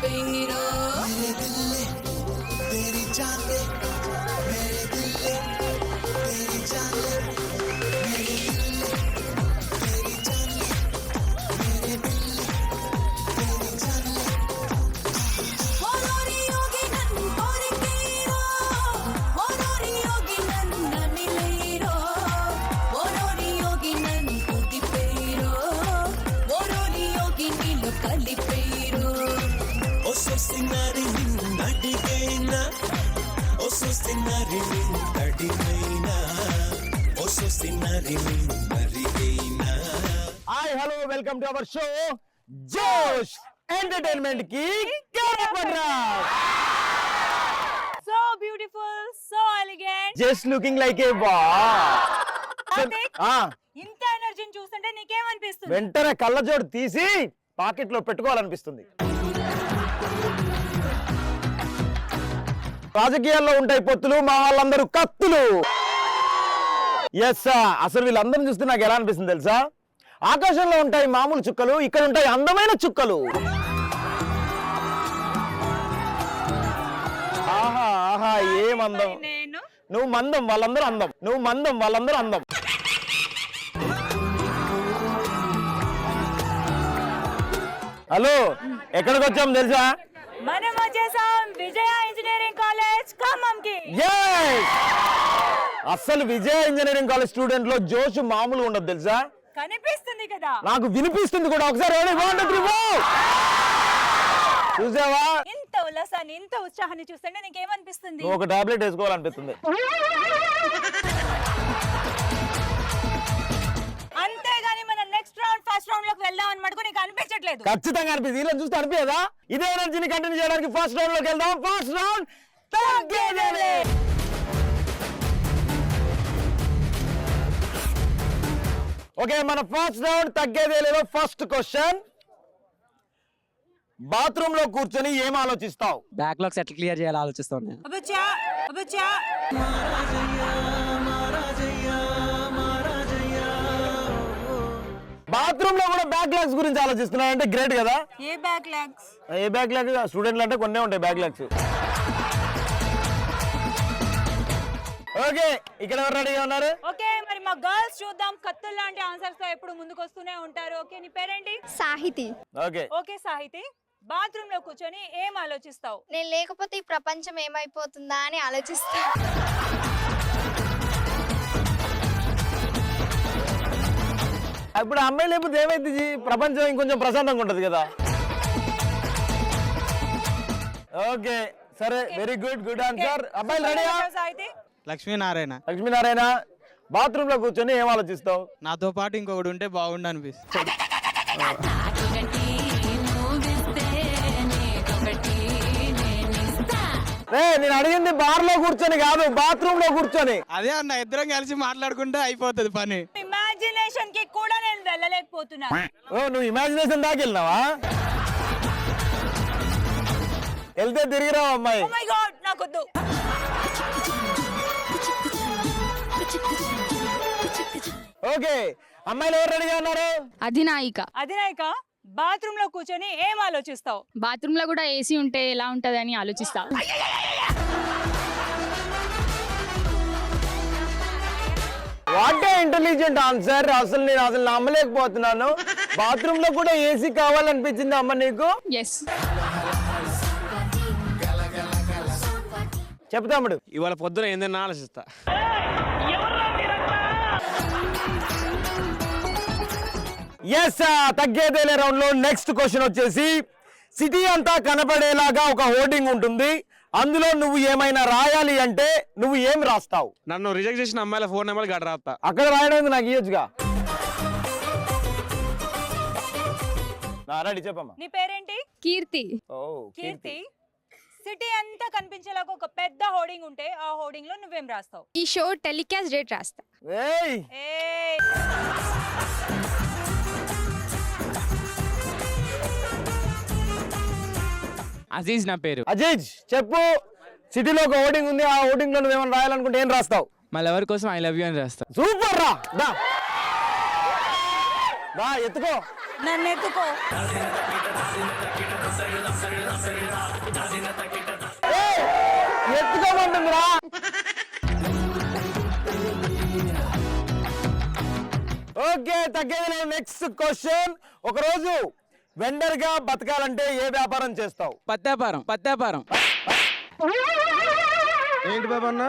కలిపేరో hi hello welcome to our show Josh entertainment కి So beautiful, so elegant. Just looking like a Karthik, ఇంత ఎనర్జీని చూస్తుంటే నీకేమనిపిస్తుంది? వెంటనే కళ్ళజోడు తీసి పాకెట్ లో పెట్టుకోవాలనిపిస్తుంది. రాజకీయాల్లో ఉంటాయి పొత్తులు, మా వాళ్ళందరూ కత్తులు. ఎస్ అసలు వీళ్ళందరిని చూస్తే నాకు ఎలా అనిపిస్తుంది తెలుసా? ఆకాశంలో ఉంటాయి మామూలు చుక్కలు, ఇక్కడ ఉంటాయి అందమైన చుక్కలు. ఆహా ఆహా ఏం అందం. నువ్వు మందం వాళ్ళందరూ అందం, నువ్వు మందం వాళ్ళందరూ అందం. హలో ఎక్కడికి వచ్చాం తెలుసా? మనం వచ్చేసాం విజయ ఇంజనీరింగ్ కాలేజ్ ఖమ్మంకి. అసలు విజయ ఇంజనీరింగ్ కాలేజ్ స్టూడెంట్ లో జోష్ మామూలు ఉండదు తెలుసా? కనిపిస్తుంది కదా, నాకు వినిపిస్తుంది కూడా. ఒకసారి చూసావా? ఇంత ఉల్లాసాన్ని, ఇంత ఉత్సాహాన్ని చూస్తుంటే నీకేమనిపిస్తుంది? ఒక టాబ్లెట్ వేసుకోవాలనిపిస్తుంది. అంతేగాని మన నెక్స్ట్ రౌండ్ ఫస్ట్ రౌండ్ లోకి వెళ్దాం అని మటుకు నీకు అనిపించట్లేదు? ఖచ్చితంగా అనిపిస్తుంది. ఇలా చూస్తే అనిపించదా? ఇదే ఎనర్జీని కంటిన్యూ చేయడానికి ఫస్ట్ రౌండ్ లోకి వెళ్దాం. ఫస్ట్ రౌండ్ తగ్గేదేలే. ఓకే, మన ఫస్ట్ రౌండ్ తగ్గేదేలేలో ఫస్ట్ క్వశ్చన్, బాత్రూమ్ లో కూర్చొని ఏం ఆలోచిస్తావు? బ్యాక్లాగ్స్ ఎట్లా క్లియర్ చేయాలో ఆలోచిస్తాను. బాత్రూమ్ లో కూడా బ్యాక్లాగ్స్ గురించి ఆలోచిస్తున్నావు అంటే గ్రేట్ కదా. ఏ బ్యాక్లాగ్స్? ఏ బ్యాక్లాగ్? స్టూడెంట్లు అంటే కొన్నే ఉంటాయి బ్యాక్లాగ్స్. ఓకే, ఇక్కడ ఎవరు రెడీగా ఉన్నారు? ఓకే, మరి మా గర్ల్స్ చూద్దాం. కత్తులు లాంటి ఆన్సర్స్ తో ఎప్పుడు ముందుకు వస్తూనే ఉంటారు. ఓకే, నీ పేరేంటి? Sahithi. Okay okay Sahithi, bathroom లో కూర్చొని ఏం ఆలోచిస్తావు? నేను లేకపోతే ఈ ప్రపంచం ఏమైపోతుందా అని ఆలోచిస్తా. ఇప్పుడు అమ్మాయి లేకపోతే ఏమైంది? ప్రపంచం ఇంకొంచెం ప్రశాంతంగా ఉంటది కదా. ఓకే సరే, వెరీ గుడ్, గుడ్ ఆన్సర్. అబ్బాయిలు రెడీయా? సాహితి, లక్ష్మీనారాయణ బాత్రూమ్ లో కూర్చొని ఏం ఆలోచిస్తావు? నాతో పాటు ఇంకొకటి ఉంటే బాగుండు అనిపిస్తుంది. నేను అడిగింది బార్ లో కూర్చొని కాదు, బాత్రూమ్ లో కూర్చొని. అదే అన్న, ఇద్దరం కలిసి మాట్లాడుకుంటే అయిపోతుంది పని. ఇమాజినేషన్ కి కూడా నేను వెళ్ళలేకపోతున్నా. ఓ, నువ్వు ఇమాజినేషన్ దాకా వెళ్ళినావా? వెళ్తే తిరిగిరావు అమ్మాయి. ఓ మై గాడ్, నాకొద్దు. ఓకే, అమ్మాయిలు ఎవరు రెడీగా ఉన్నారు? అధినాయిక బాత్రూమ్ లో కూర్చొని ఏం ఆలోచిస్తావు? బాత్రూమ్ లో కూడా ఏసీ ఉంటే ఎలా ఉంటది అని ఆలోచిస్తా. What a intelligent answer. అసలు నేను నమ్మలేకపోతున్నాను. బాత్రూమ్ లో కూడా ఏసీ కావాలనిపించింది అమ్మ నీకు? ఎస్. చెప్తాముడు. ఇవాళ పొద్దున ఏందన్నా ఆలోచిస్తా. ఎస్, తగ్గేదేలే రౌండ్ లో నెక్స్ట్ క్వశ్చన్ వచ్చేసి, సిటీ అంతా కనపడేలాగా ఒక హోర్డింగ్ ఉంటుంది, అందులో నువ్వు ఏమైనా రాయాలి అంటే నువ్వు ఏం రాస్తావు? నన్ను రిజెక్ట్ చేసిన అమ్మాయిల ఫోన్ నెంబర్ గడ రాస్తా. అక్కడ రాయడం నాకు ఇయ్యొచ్చుగా. రెడీ, చెప్పమ్మా. నీ పేరేంటి? కీర్తి. ఓ కీర్తి, సిటీ అంతా కనిపించేలాగా ఒక పెద్ద హోర్డింగ్ ఉంటే ఆ హోర్డింగ్ లో నువ్వేం రాస్తావు? ఈ షో టెలికాస్ట్ డేట్ రాస్తా. ఏయ్, ఏయ్, అజీజ్ నా పేరు. అజీజ్ చెప్పు. సిటీలో ఒక హోర్డింగ్ ఉంది, ఆ హోర్డింగ్ లో నువ్వేమైనా రాయాలనుకుంటే ఏం రాస్తావు? మళ్ళీ ఎవరి కోసం ఐ లవ్ యూ అని రాస్తా. సూపర్ రా. దా ఎత్తుకో. నన్ను ఎత్తుకో. ఎత్తుకోమంటుందిరా. ఓకే, తగ్గేది. Next question. ఒక రోజు వెండర్ గా బతకాలంటే ఏ వ్యాపారం చేస్తావు? పత్యాపారం పత్యాపారం. ఏంటి బాబా అన్న?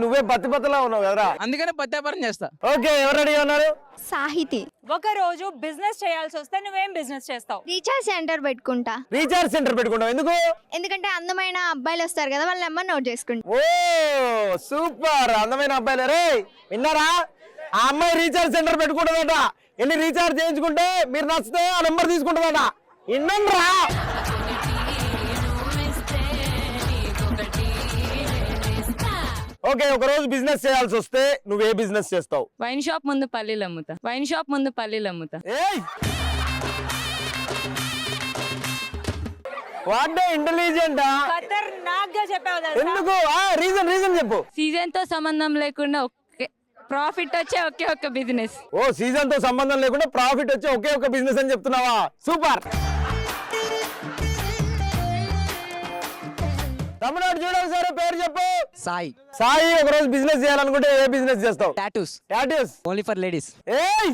నువ్వే పత్తిలా ఉన్నావు కదరా. అందుకనే పత్యాపారం చేస్తా. ఓకే, ఎవరు రెడీ ఉన్నారు? సాహితి. ఒక రోజు బిజినెస్ చేయాల్సి వస్తే నువ్వేం బిజినెస్ చేస్తావు? రీఛార్జ్ సెంటర్ పెట్టుకుంటా. రీఛార్జ్ సెంటర్ పెట్టుకుంటావు. ఎందుకు? ఎందుకంటే అందమైన అబ్బాయిలు వస్తారు కదా, వాళ్ళ నెంబర్ నోట్ చేసుకుంటా. ఓ సూపర్, అందమైన అబ్బాయిలు. రే విన్నారా, ఆ అమ్మాయి రీఛార్జ్ సెంటర్ పెట్టుకుంటుందట. ఎన్ని రీఛార్జ్ చేయించుకుంటే మీరు నచ్చితే ఆ నెంబర్ తీసుకుంటుందట. ఇన్నండ్రా. ఓకే, ఒక రోజు బిజినెస్ చేయాల్సి వస్తే నువ్వు ఏ బిజినెస్ చేస్తావు? వైన్ షాప్ ముందు పల్లీలు అమ్ముతా. వైన్ షాప్ ముందు పల్లీలు అమ్ముతా. ఏయ్ వాట్ ఇంటెలిజెంట్. ఖతర్నాక్ గా చెప్పావు తెలుసా? ఎందుకు? రీజన్ చెప్పు. సీజన్ తో సంబంధం లేకుండా ఒకే ప్రాఫిట్ వచ్చే ఒకే ఒక్క బిజినెస్. ఓ, సీజన్ తో సంబంధం లేకుండా ప్రాఫిట్ వచ్చే ఒకే ఒక బిజినెస్ అని చెప్తున్నావా? సూపర్. తమిళనాడు చూడవు సార్, పేరు చెప్పు. సాయి. సాయి, ఒక రోజు బిజినెస్ చేయాలనుకుంటే ఏ బిజినెస్ చేస్తావు? Tattoos. Tattoos only for ladies. ఏయ్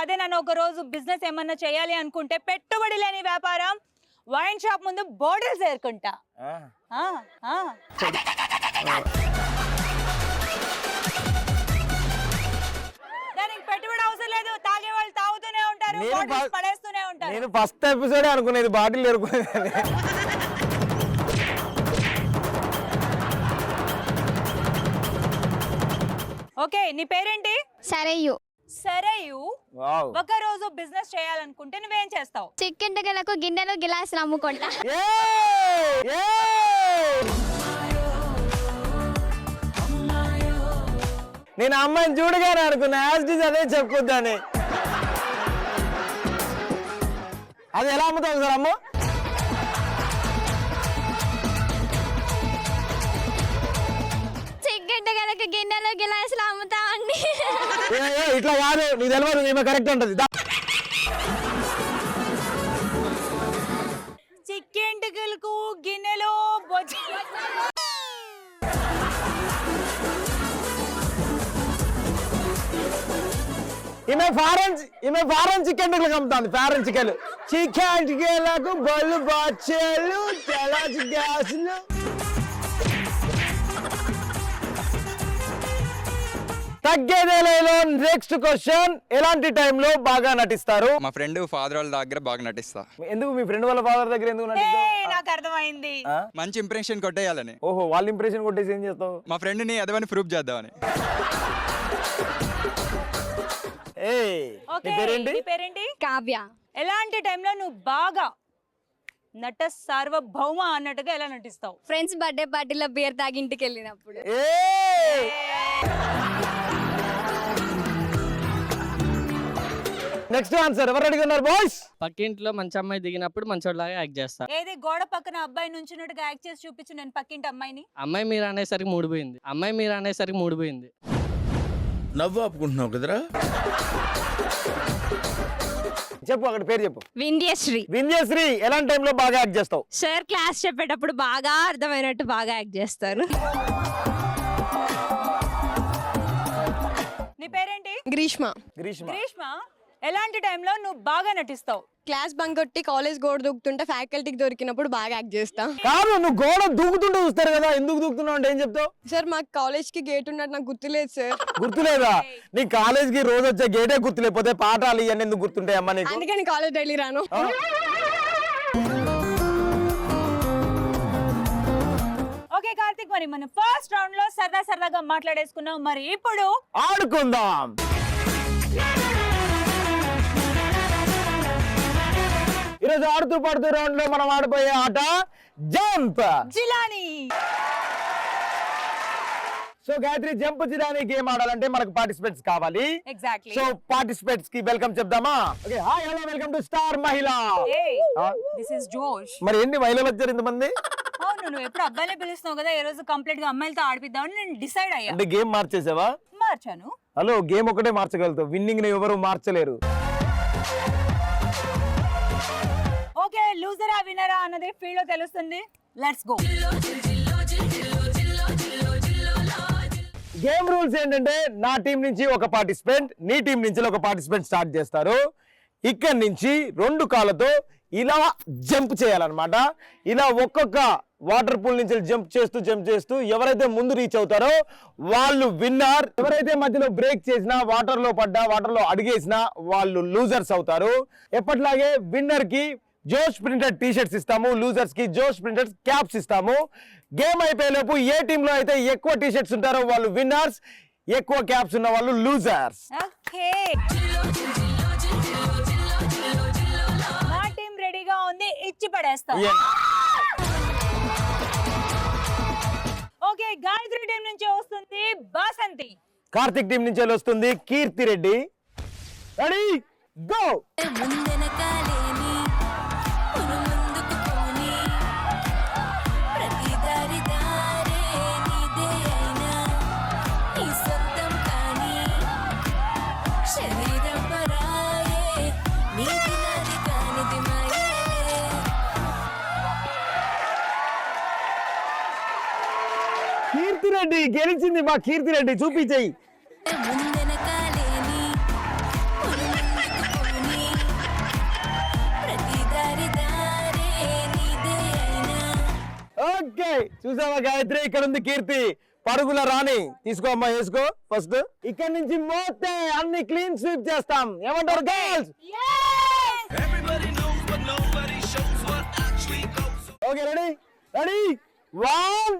అదే నన్ను ఒక రోజు బిజినెస్ ఏమన్నా చేయాలి అనుకుంటే పెట్టుబడి లేని వ్యాపారం వైన్ షాప్ ముందు బోర్డర్స్ ఏరుకుంటా. దానికి పెట్టుబడి అవసరం లేదు, తాగే వాళ్ళు తాగుతూనే ఉంటారు, బాటిల్స్ పడేస్తూనే ఉంటారు. నేను ఫస్ట్ ఎపిసోడ్ అనుకునేది బాటిల్ ఎరుకునేది. ఓకే, నీ పేరేంటి? సరేయు. సరేయు. వావ్. ఒక రోజు బిజినెస్ చేయాలనుకుంటే నువ్వేం చేస్తావు? చికెన్ దగ్గరకు గిన్నెలు గిలాసులు అమ్ముకుంటా. ఏయ్! ఏయ్! నేను ఆ అమ్మాయిని చూడగానే అనుకున్నా యాజ్ అదే చెప్పుద్దాని. అది ఎలా అమ్ముతావు సార్ అమ్మ? చికెన్ దగ్గరకు గిన్నెలు గిలాసులు అమ్ముతా అండి. ఇట్లా కాదు, నీకు తెలియదు, ఈమె కరెక్ట్ ఉంటుంది. చికెన్ టికల్కు గిన్నెలో ఈమె ఫారెన్ చికెన్ టికెట్లు అమ్ముతుంది. ఫారెన్ చికెన్ టికెట్లకు బళ్ళు బాచెలు తెలాచి గ్యాసులు. తగ్గేదేలేలో నెక్స్ట్ క్వశ్చన్. ఎలాంటి టైంలో బాగా నటిస్తారు? మా ఫ్రెండ్ ఫాదర్ వాళ్ళ దగ్గర బాగా నటిస్తా. ఎందుకు మీ ఫ్రెండ్ వాళ్ళ ఫాదర్ దగ్గర ఎందుకు నటిస్తావు? నాకు అర్థమైంది. మంచి ఇంప్రెషన్ కొట్టేయాలని. ఓహో, వాళ్ళ ఇంప్రెషన్ కొట్టేసి ఏం చేస్తావు? మా ఫ్రెండ్ ని అదవని ప్రూఫ్ చేద్దామని. ఓకే, నీ పేరేంటి? కావ్య. ఎలాంటి టైంలో నువ్వు బాగా నట సార్వభౌమ అన్నట్టుగా ఎలా నటిస్తావు? ఫ్రెండ్స్ బర్త్డే పార్టీలో బియర్ తాగి ఇంటికి వెళ్ళినప్పుడు. నెక్స్ట్ ఆన్సర్ ఎవరు అడుగుతున్నారు బాయ్స్? పక్కింట్లో మంచి అమ్మాయి దిగినప్పుడు మంచోళ్ళలాగా యాక్ట్ చేస్తా. ఏది గోడ పక్కన అబ్బాయి నుంచున్నట్టుగా యాక్ట్ చేసి చూపించు నేను పక్కింటి అమ్మాయిని. అమ్మాయి మీరు అనేసరికి మూడిపోయింది. నవ్వు ఆపుకుంటున్నావు కదరా. చెప్పు, అక్కడ పేరు చెప్పు. వింధ్యశ్రీ. వింధ్యశ్రీ, ఎలాంటి టైంలో బాగా యాక్ట్ చేస్తావు? సార్ క్లాస్ చెప్పేటప్పుడు బాగా అర్థమైనట్టు బాగా యాక్ట్ చేస్తారు. నీ పేరేంటి? గ్రీష్మ. గ్రీష్మ, ఎలాంటి టైంలో నువ్వు బాగా నటిస్తావు? క్లాస్ బంక్ కొట్టి కాలేజ్ గోడ దూకుతుంటే ఫ్యాకల్టీకి దొరికినప్పుడు బాగా యాక్ట్ చేస్తా. కాదు, నువ్వు గోడ దూకుతుంటే చూస్తారు కదా, ఎందుకు దూకుతున్నావు అంటే ఏం చెప్తావు? సార్ మాకు కాలేజ్ కి గేట్ ఉన్నట్టు నాకు గుర్తులేదు సార్. గుర్తులేదా? నీ కాలేజ్ కి రోజు వచ్చే గేటే గుర్తులేకపోతే పాఠాలు ఇవన్నీ ఎందుకు గుర్తుంటాయి అమ్మా నీకు? అందుకని కాలేజ్ డైలీ రాను. ఓకే కార్తిక్, మరి మనం ఫస్ట్ రౌండ్ లో సరదాగా మాట్లాడేసుకున్నాం. మరి ఇప్పుడు ఆడుకుందాం. ఈరోజు ఆడుతూ పాడుతూ రౌండ్ లో మనం ఆడిపోయే ఆట jump Jilani. So Gayatri, jump Jilani game ఆడాలంటే మనకు పార్టిసిపెంట్స్ కావాలి. ఎగ్జాక్ట్లీ. సో పార్టిసిపెంట్స్ కి వెల్కమ్ చెప్దామా? Okay, hi hello welcome to star Mahila. This is Josh. మరి ఎన్ని మహిళలు వచ్చారు ఇంతమంది? అవును, నువ్వు ఎప్పుడు అబ్బాయిలే పిలుస్తున్నావు కదా, ఈ రోజు కంప్లీట్ గా అమ్మాయిలతో ఆడిపిద్దామని నేను డిసైడ్ అయ్యా. అంటే గేమ్ మార్చేసావా? మార్చాను. హలో, గేమ్ ఒకటే మార్చగలుగుతావు, విన్నింగ్ ని ఎవరు మార్చలేరు. ఓకే, లూజరా విన్నరా అన్నది ఫీల్డ్ లో తెలుస్తుంది. Let's go. గేమ్ రూల్స్ ఏంటంటే నా టీం నుంచి ఒక పార్టిసిపెంట్, నీ టీం నుంచి ఒక పార్టిసిపెంట్ స్టార్ట్ చేస్తారు. ఇక్కడి నుంచి 2 కాళ్ళతో ఇలా జంప్ చేయాలన్నమాట. ఇలా ఒక్కొక్క వాటర్ పూల్ నుంచి జంప్ చేస్తూ ఎవరైతే ముందు రీచ్ అవుతారో వాళ్ళు విన్నర్. ఎవరైతే మధ్యలో బ్రేక్ చేసినా, వాటర్ లో పడ్డా, వాటర్ లో అడిగేసినా వాళ్ళు లూజర్స్ అవుతారు. ఎప్పటిలాగే విన్నర్ కి జోష్ ప్రింటెడ్ టీ షర్ట్స్ ఇస్తాము, లూజర్స్ కి జోష్ ప్రింటెడ్ క్యాప్స్ ఇస్తాము. గేమ్ అయిపోయేలోపు ఏ టీమ్ లో అయితే ఎక్కువ టీ షర్ట్స్ ఉంటారో వాళ్ళు విన్నర్స్, ఎక్కువ క్యాప్స్ ఉన్న వాళ్ళు లూజర్స్. ఓకే, మా టీం రెడీగా ఉంది, ఇచ్చి పడేస్తా. ఓకే, గాయత్రి టీం నుంచి వస్తుంది బాసంతి. కార్తిక్ టీం నుంచి వస్తుంది కీర్తి రెడ్డి. Ready go. కీర్తి రెడ్డి గెలిచింది, మా కీర్తి రెడ్డి చూపించేయి. ఓకే, చూసావా గాయత్రి, ఇక్కడ ఉంది కీర్తి, పరుగుల రాణి. తీసుకో అమ్మా, వేసుకో ఫస్ట్. ఇక్కడ నుంచి మోతే అన్ని క్లీన్ స్వీప్ చేస్తాం. ఏమంటారు girls? Okay, ready ready 1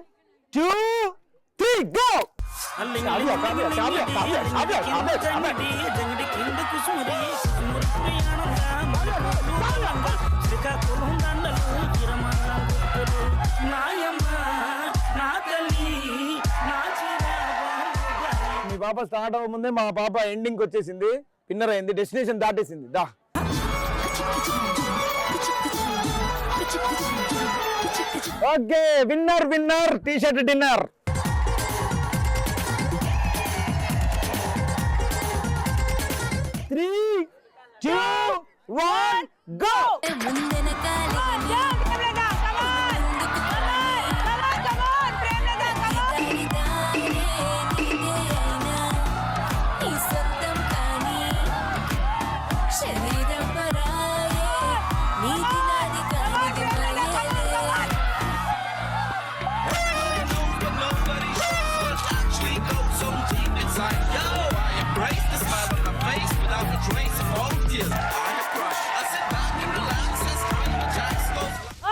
2 3 go. మీ పాప స్టార్ట్ అవ్వ ముందే మా పాప ఎండింగ్ వచ్చేసింది, విన్నర్ అయింది, డెస్టినేషన్ దాటేసింది. దా okay, winner T shirt dinner. Three 2 1 go.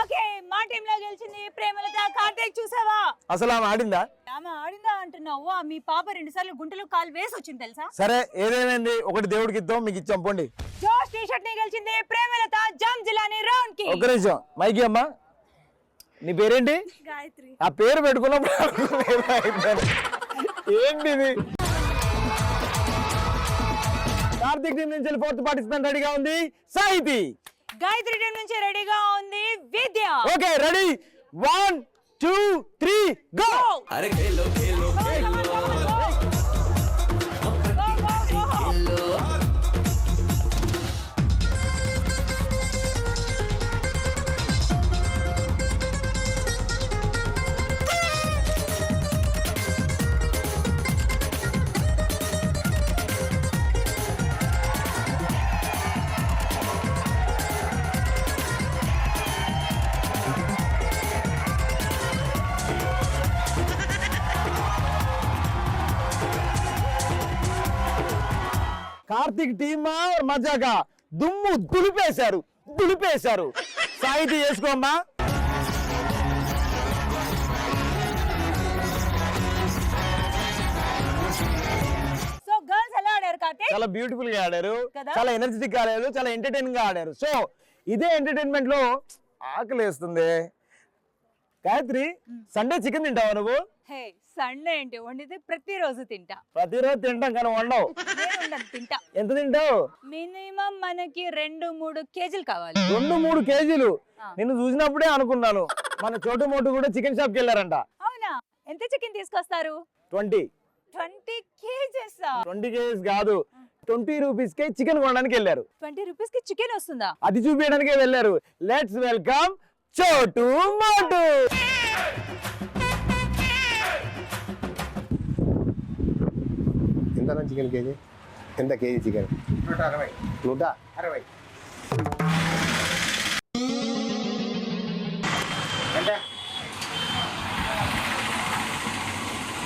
Okay, మా టీమ్ లో గెలిచింది ప్రేమలత. కార్తీక్ చూసావా? అసలు ఆమె ఆడిందా? ఆమె ఆడిందా అంటున్నావు? మీ పాప 2 సార్లు గుంటలో కాలు వేసి వచ్చింది తెలుసా? సరే, ఏదేమైంది ఒకటి దేవుడికి ఇద్దాం, మీకు ఇచ్చాం పోండి. జోష్ టీ షర్ట్ ని గెలిచింది ప్రేమలత జమ్ జిలాని రౌండ్ కి. ఒక్క నిమిషం, మైకి అమ్మా, నీ పేరేంటి? గాయత్రి. ఆ పేరు పెట్టుకున్నప్పుడు ఏంటిది? కార్తిక్ టీం నుంచి 4th పార్టిసిపెంట్ రెడీగా ఉంది సాహితి. గాయత్రి టీం నుంచి రెడీగా ఉంది విద్య. Okay, ready 1 2 3 go. అరే ఖేలో ఖేలో ఖేలో కార్తిక్ టీమ్ మజాగా దుమ్ము దులిపేశారు. సాహితి చేసుకోమ్మా. సో గర్ల్స్ ఎలా ఆడారు కార్తిక్? చాలా బ్యూటిఫుల్ గా ఆడారు, కదా? చాలా ఎనర్జెటిక్ గా ఆడారు, చాలా ఎంటర్టైనింగ్ గా ఆడారు. సో ఇదే ఎంటర్టైన్మెంట్ లో ఆకలి వేస్తుంది, గాయత్రి సండే చికెన్ తింటావా నువ్వు? హే సండే ఏంటి వండితే ప్రతిరోజు తింటా. ప్రతిరోజు తింటాం కానీ వండవు. నేను ఉండను, తింటా. ఎంత తింటావు? మినిమం మనకి 2-3 కేజీలు కావాలి. 2-3 కేజీలు. నిన్ను చూసినప్పుడే అనుకున్నాను మన చోటు మోటు కూడా చికెన్ షాప్ కి వెళ్ళారంట. అవునా? ఎంత చికెన్ తీసుకొస్తారు? 20 కేజెస్. 20 కేజీస్ కాదు, 20 రూపీస్ కి చికెన్ కొనడానికి వెళ్ళారు. 20 రూపీస్ కి చికెన్ వస్తుందా? అది చూపించడానికే వెళ్ళారు. లెట్స్ వెల్కమ్ చోటు మోటు. ఎంత చికెన్ కేజీ? ఎంత కేజీ చికెన్? 160. 160.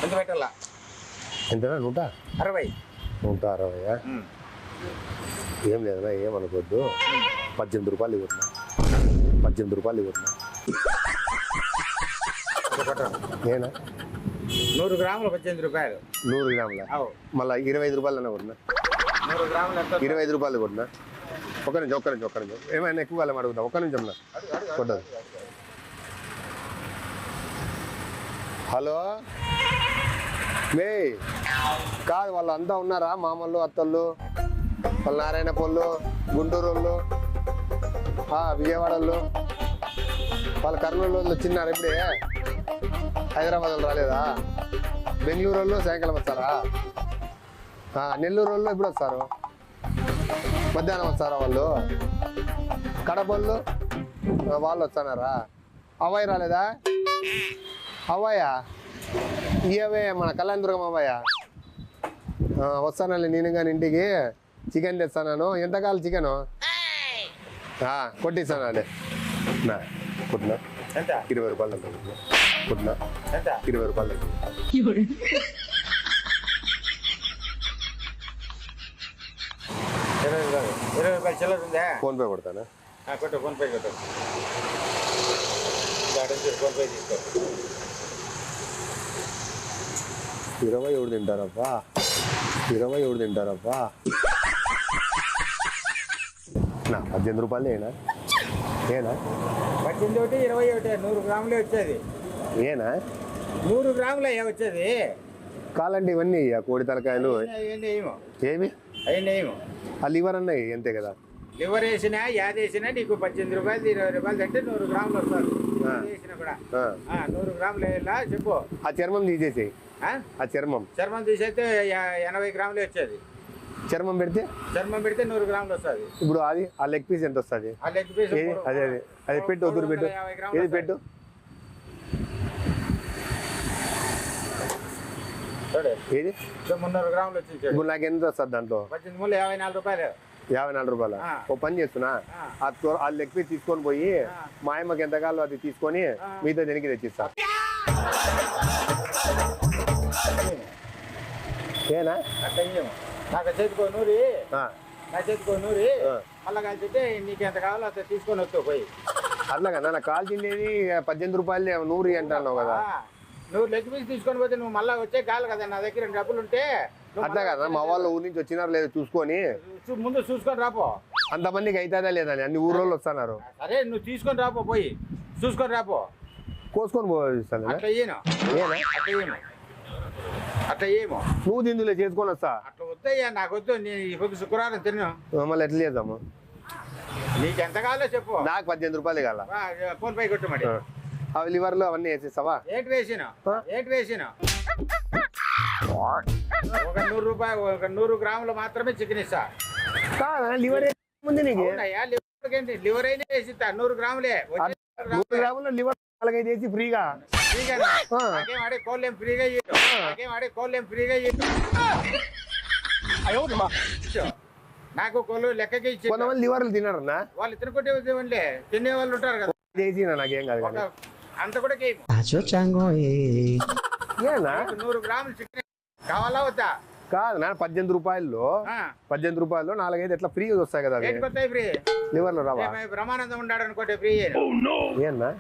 ఎంత పెట్టాలా? ఎంతనా? 160. 160. ఏం లేదన్నా, ఏమనుకోద్దు. 18 రూపాయలు ఇవ్వన్నా. 18 రూపాయలు ఇవ్వన్నా. ఏనా? 100 గ్రాములు 18 రూపాయలు. 100 గ్రాముల మళ్ళీ 25 రూపాయలు అన్నా కొన్నా. 100 గ్రాములు 25 రూపాయలు కొన్నా. ఒక్క నిమిషం ఏమైనా ఎక్కువ వాళ్ళని అడుగుతాం. ఒక్క నిమిషం అన్నా కొట్టదు. హలో మే కాదు, వాళ్ళు అంతా ఉన్నారా? మామూలు అత్తళ్ళు, వాళ్ళు నారాయణ పళ్ళు, గుంటూరు వాళ్ళు, విజయవాడ వాళ్ళు, వాళ్ళు కర్నూలు వాళ్ళు వచ్చినారు. ఇప్పుడే హైదరాబాద్ వాళ్ళు రాలేదా? బెంగళూరు వాళ్ళు సాయంకాలం వస్తారా? నెల్లూరు వాళ్ళు ఎప్పుడు వస్తారు? మధ్యాహ్నం వస్తారా వాళ్ళు? కడప వాళ్ళు వాళ్ళు వస్తున్నారా? అవ్వాయి రాలేదా? అవ్వాయా? ఇవే మన కళ్యాణదుర్గం అవ్వాయా? వస్తానండి నేను కానీ ఇంటికి. చికెన్ తెస్తాను. ఎంత కావాలి చికెను? కొట్టిస్తాను అదే కుట్టినా. 20 రూపాయలు కుట్టినా. 20 రూపాయలు. చిల్లర ఉందా? ఫోన్పే కొడతానా? కొట్టు, ఫోన్పే కొట్టు. ఫోన్పే తీసుకో. 27 తింటారప్పా. 27 తింటారప్పా. నా 18 రూపాయలు ఏనా? 18 21 100 గ్రాములే వచ్చేది. ఏనా? 100 గ్రాములు అయ్యా వచ్చేది. కాలంటే ఇవన్నీ కోడి తలకాయలు ఏమి అయ్యి ఆ లివర్ అన్నాయి అంతే కదా? లివర్ వేసినా యాద వేసినా నీకు 18 రూపాయలు 20 రూపాయలు అంటే 100 గ్రాములు వస్తారు. వేసినా కూడా 100 గ్రాములు వేయాలా చెప్పు. ఆ చర్మం తీసేసి. ఆ చర్మం తీసేస్తే 80 గ్రాములే వచ్చేది. చర్మం పెడితే 100 గ్రాములు వస్తుంది. ఇప్పుడు అది ఆ లెగ్ పీస్ ఎంత వస్తుంది? ఆ లెగ్ పీస్ అదే అది పెట్టు, వద్దు పెట్టు. ఏది పెట్టు? ఏది 300 గ్రాములు వచ్చింది. ఇప్పుడు నాకు ఎంత వస్తుంది దాంట్లో? 18 మూలు 54 రూపాయలు. 54 రూపాయలు. ఓ పని చేస్తున్నా, ఆ లెగ్ పీస్ తీసుకొని పోయి మా అమ్మకి ఎంత కావాలో అది తీసుకొని మీతో దేనికి తెచ్చిస్తా. ఏనా? నాకు చేతికో నూరి, నా చేతికో నూరి మళ్ళా కలిసి నీకు ఎంత కావాలో అంత తీసుకొని వస్తావు పోయి. అట్లాగన్నా నాకు కాల్ తినేది 18 రూపాయలు 100 అంటున్నావు కదా? నువ్వు లెగ్ పీస్ తీసుకొని పోతే నువ్వు మళ్ళీ వచ్చే కాదు కదా. నా దగ్గర డబ్బులు ఉంటే అట్లా కదా, మా వాళ్ళు ఊరి నుంచి వచ్చినారు లేదు చూసుకొని ముందు చూసుకొని రాపో. అంతమందికి అవుతుందా లేదని అన్ని ఊరోళ్ళు వస్తున్నారు. సరే నువ్వు తీసుకొని రాపో, పోయి చూసుకొని రాపో. కోసుకొని పోయిస్తాను. అట్లా ఏను అట్లా ఏమో నువ్వు తిందులే చేసుకొని వస్తా. అట్లా వద్దయ్యా, నాకు వద్దు. నేను ఇప్పుడు శుక్రవారం తిను. మళ్ళీ ఎట్లా చేద్దాము? నీకు ఎంత కావాలో చెప్పు. నాకు 18 రూపాయలు కావాల. ఫోన్ పే కొట్టు మరి. అవి లివర్లు అవన్నీ వేసేస్తావా? ఏంటి వేసినా ఒక 100 రూపాయలు, ఒక 100 గ్రాములు మాత్రమే చికెన్ ఇస్తా. లివర్ ముందు నీకు లివర్ అయినా వేసిస్తా. 100 గ్రాములే. 100 గ్రాములు లివర్ 4-5 వేసి ఫ్రీగా. నాకేం ఆడే కోళ్ళేం ఫ్రీగా నాకు కోళ్ళు లెక్కకి ఇచ్చి. కొంతమంది లివర్లు తినరన్నా, వాళ్ళు తినకుంటే తినే వాళ్ళు ఉంటారు కదా. నాకేం కాదు కానీ అంత కూడా 100 గ్రాములు చికెన్ కావాలా వద్దా? కాదు నా 18 రూపాయల్లో 4-5 ఎట్లా ఫ్రీ వస్తాయి కదా? ఫ్రీ లివర్లు రావా? బ్రహ్మానందం ఉన్నాడు అనుకోండి ఫ్రీ. ఏనా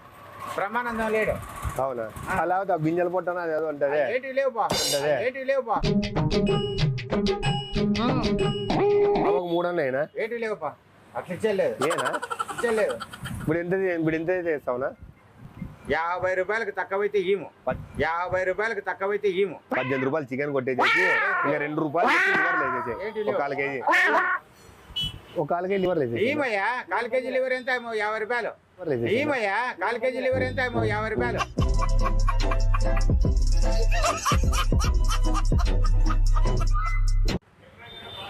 బ్రహ్మానందం లేడు. అవునా? అలా గింజల పొట్టన అదేదో ఉంటది. ఏంటి లేవు బా. అవకు 3 అన్నాయినా? ఏంటి లేవు బా. అట్లా ఇచ్చేయలేదు. ఏనా ఇచ్చేయలేదు. ఇప్పుడు ఎంత చేస్తావునా? 50 రూపాయలకు తక్కువైతే ఈము 50 రూపాయలకు తక్కువైతే ఈము 18 రూపాయలు చికెన్ కొట్టేసేసి ఇంకా 2 రూపాయలు లివర్ వేసేసి ఏంటి ఒక 1/4 కేజీ ఒక 1/4 కేజీ లివర్ వేసేసి ఈమయ్యా 1/4 కేజీ లివర్ ఎంత 50 రూపాయలు ఈమయ్యా 1/4 కేజీ లివర్ ఎంత 50 రూపాయలు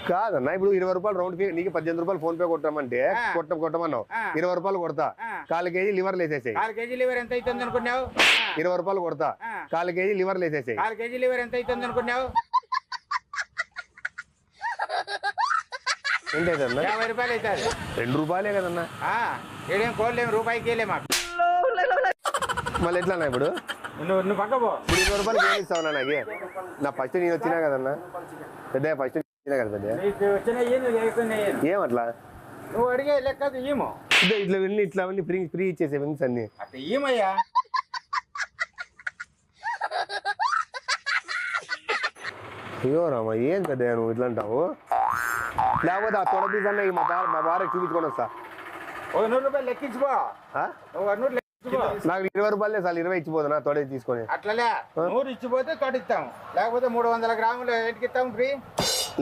కాదన్నా ఇప్పుడు 20 రూపాయలు రౌండ్ ఫీ నీకు 18 రూపాయలు ఫోన్ పే కొట్టమంటే కొట్టమన్నావు 20 రూపాయలు కొడతా 1/4 కేజీ లివర్ వేసేసాయి 1/4 కేజీ లివర్ ఎంత అవుతుంది అనుకున్నావు 20 రూపాయలు కొడతా 1/4 కేజీ లివర్ వేసేసాయి 1/4 కేజీ లివర్ ఎంత అవుతుంది అనుకున్నావు ఏంటైతే 50 రూపాయలు అవుతుంది 2 రూపాయలే కదన్నా ఏడేం కోళ్ళేం రూపాయికి వెళ్ళే మాకు మళ్ళీ ఎట్లా ఇప్పుడు నువ్వు పక్క పో 20 రూపాయలు ఏమి ఇస్తావు నాకు నా ఫస్ట్ నేను వచ్చినా కదన్నా పెద్ద ఫస్ట్ వచ్చినా కదా పెద్ద నీకు వచ్చినాయి నువ్వు లేకున్నాయి ఏమట్లా నువ్వు అడిగే లెక్క ఈమో ఇట్లా వెళ్ళి ఇట్లా అవన్నీ ఫ్రీ ఇచ్చేసే వింగ్స్ అన్ని అట్లా ఈమయ్యా అయ్యో రామా ఏం పెద్ద నువ్వు ఇట్లా అంటావు లేకపోతే ఆ తొడ పీస్ అన్న మా భార్య చూపించుకొని వస్తా ఒక 100 రూపాయలు లెక్కించుకో నువ్వు 100 లెక్కించుకో నాకు 20 రూపాయలే సార్ 20 ఇచ్చిపోతున్నా తొడ తీసుకొని అట్లలే 100 ఇచ్చిపోతే తోడిస్తాం లేకపోతే 300 గ్రాములు ఏంటికి ఇస్తాం ఫ్రీ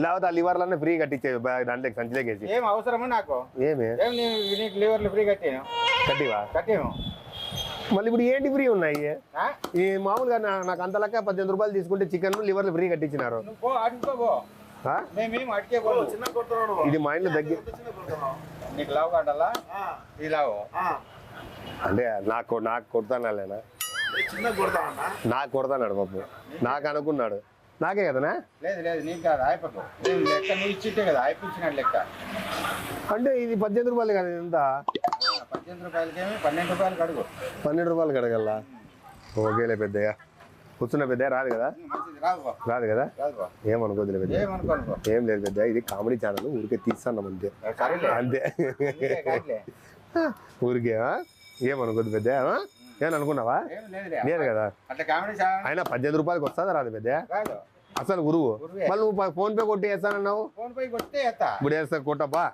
లేకపోతే ఆ లివర్లన్నీ ఫ్రీ కట్టించే దాంట్లో సంచిలోకేసి ఏం అవసరమా నాకు ఏమి ఏం నీకు లివర్లు ఫ్రీ కట్టాను కట్టివా కట్టాము మళ్ళీ ఇప్పుడు ఏంటి ఫ్రీ ఉన్నాయి ఈ మామూలుగా నాకు అంత లెక్క 18 రూపాయలు తీసుకుంటే చికెన్ లివర్లు ఫ్రీ కట్టించినారు నువ్వు పో అడుకోబో మేమేం అడిగే ఇది మా ఇంట్లో దగ్గర నీకు లావు కాడాలా ఈ లావు అంటే నాకు కొడతానాలేనా నాకు కొడతాడు పాపం నాకు అనుకున్నాడు నాకే కదనా లేదు లేదు నీకు కాదు అయిపోకు లెక్క నువ్వు ఇచ్చిట్టే కదా అయిపోయినాడు లెక్క అంటే ఇది 18 రూపాయలు కదా ఎంత 18 రూపాయలకేమి 12 రూపాయలకి అడుగు 12 రూపాయలు కడగల్లా ఓకేలే పెద్దయ్య కూర్చున్న పెద్దయ్య రాదు కదా మంచిది రాదు రాదు కదా రాదు ఏమనుకోదులే పెద్ద ఏమనుకోనుకో ఏం లేదు పెద్ద ఇది కామెడీ ఛానల్ ఊరికే తీస్తాం అంతే అంతే ఊరికే ఏమనుకోదు పెద్ద ఏమనుకున్నావా లేదు కదా అట్లా కామెడీ అయినా 18 రూపాయలకి వస్తుందా రాదు పెద్ద కాదు అసలు గురువు మళ్ళీ నువ్వు ఫోన్ పే కొట్టి వేస్తానన్నావు ఫోన్ పై కొట్టే ఎత్తా ఇప్పుడు వేస్తా కొట్టబ్బా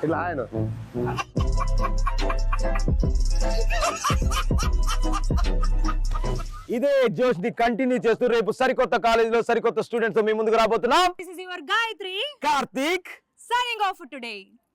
ఇట్లా ఆయన ఇదే జోష్ ని కంటిన్యూ చేస్తూ రేపు సరికొత్త కాలేజీలో సరికొత్త స్టూడెంట్స్ మీ ముందుకు రాబోతున్నాం. This is your Gayatri Karthik signing off for today.